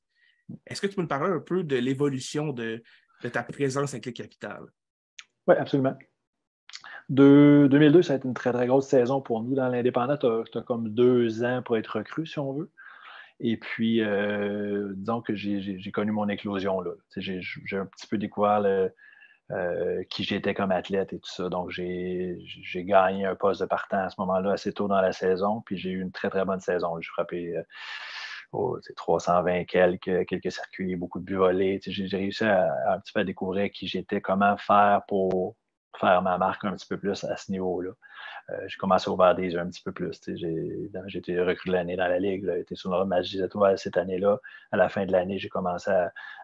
Est-ce que tu peux nous parler un peu de l'évolution de ta présence avec les Capitals? Oui, absolument. 2002, ça a été une très, très grosse saison pour nous dans l'indépendant. Tu as comme 2 ans pour être recru, si on veut. Et puis, disons que j'ai connu mon éclosion là. J'ai un petit peu découvert qui j'étais comme athlète et tout ça. Donc, j'ai gagné un poste de partant à ce moment-là assez tôt dans la saison. Puis, j'ai eu une très, très bonne saison. J'ai frappé 320 quelques circuits, beaucoup de buts volés. J'ai réussi à un petit peu à découvrir qui j'étais, comment faire pour faire ma marque un petit peu plus à ce niveau-là. J'ai commencé à ouvrir des yeux un petit peu plus. J'ai été recru de l'année dans la Ligue. J'ai été sur le match des étoiles cette année-là. À la fin de l'année, j'ai commencé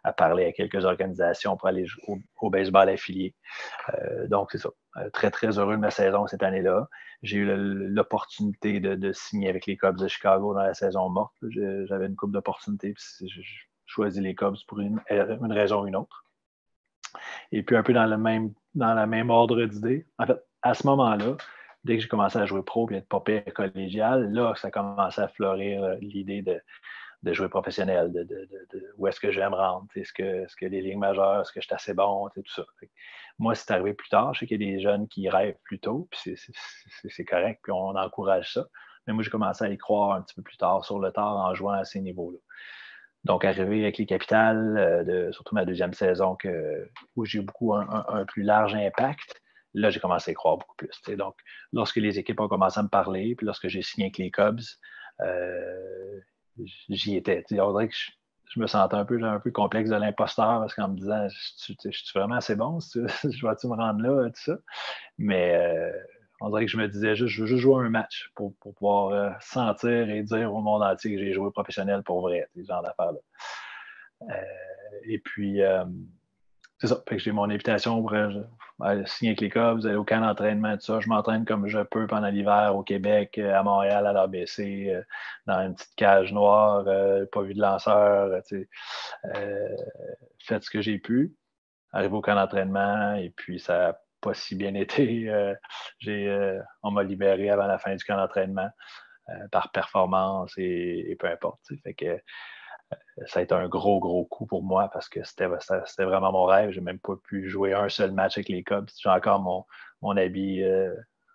à parler à quelques organisations pour aller au baseball affilié. Donc, c'est ça. Très, très heureux de ma saison cette année-là. J'ai eu l'opportunité de signer avec les Cubs de Chicago dans la saison morte. J'avais une couple d'opportunités. J'ai choisi les Cubs pour une raison ou une autre. Et puis, un peu dans la même ordre d'idée. En fait, à ce moment-là, dès que j'ai commencé à jouer pro et être pas pire collégial, là, ça commençait à fleurir l'idée de jouer professionnel, où est-ce que j'aime rendre, est-ce que les ligues majeures, est-ce que je suis assez bon, tout ça. Moi, c'est arrivé plus tard. Je sais qu'il y a des jeunes qui rêvent plus tôt, puis c'est correct, puis on encourage ça. Mais moi, j'ai commencé à y croire un petit peu plus tard, sur le tard, en jouant à ces niveaux-là. Donc, arrivé avec les Capitals, surtout ma deuxième saison, où j'ai eu beaucoup un plus large impact, là, j'ai commencé à y croire beaucoup plus. T'sais. Donc, lorsque les équipes ont commencé à me parler, puis lorsque j'ai signé avec les Cubs, j'y étais. On dirait que je me sentais un peu complexe de l'imposteur parce qu'en me disant, je suis vraiment assez bon, je vais-tu me rendre là, tout ça. Mais on dirait que je me disais juste, je veux juste jouer un match pour pouvoir sentir et dire au monde entier que j'ai joué professionnel pour vrai, ce genre d'affaires-là. Et puis, c'est ça. Fait que j'ai mon invitation pour signer avec les Cubs, aller au camp d'entraînement, tout ça. Je m'entraîne comme je peux pendant l'hiver au Québec, à Montréal, à l'ABC, dans une petite cage noire, pas vu de lanceur. Fait ce que j'ai pu. Arrivé au camp d'entraînement, et puis ça n'a pas si bien été. On m'a libéré avant la fin du camp d'entraînement par performance et peu importe. Fait que ça a été un gros, gros coup pour moi parce que c'était vraiment mon rêve. J'ai même pas pu jouer un seul match avec les Cubs. J'ai encore mon habit,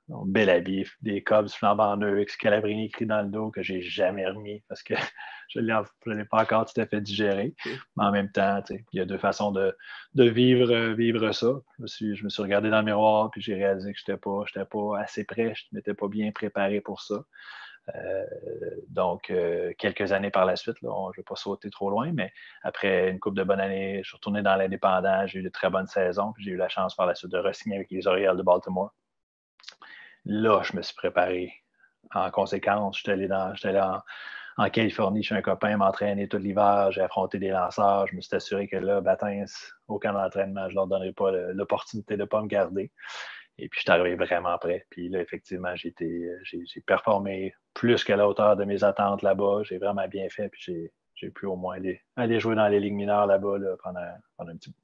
mon bel habit des Cubs flambant neuf, Scalabrini écrit dans le dos que j'ai jamais remis parce que je ne l'ai pas encore tout à fait digéré. Mais en même temps, il y a 2 façons de vivre ça. Je me suis regardé dans le miroir puis j'ai réalisé que je n'étais pas assez prêt, je ne m'étais pas bien préparé pour ça. Donc, quelques années par la suite, là, je ne vais pas sauter trop loin, mais après une couple de bonnes années, je suis retourné dans l'indépendant, j'ai eu de très bonnes saisons, puis j'ai eu la chance par la suite de re-signer avec les Orioles de Baltimore. Là, je me suis préparé en conséquence. J'étais allé en Californie chez un copain, m'entraîner tout l'hiver, j'ai affronté des lanceurs, je me suis assuré que là, Batins, aucun entraînement, je ne leur donnerai pas l'opportunité de ne pas me garder. Et puis, je suis arrivé vraiment prêt. Puis là, effectivement, j'ai performé plus qu'à la hauteur de mes attentes là-bas. J'ai vraiment bien fait. Puis, j'ai pu au moins aller jouer dans les ligues mineures là-bas là, pendant un petit bout.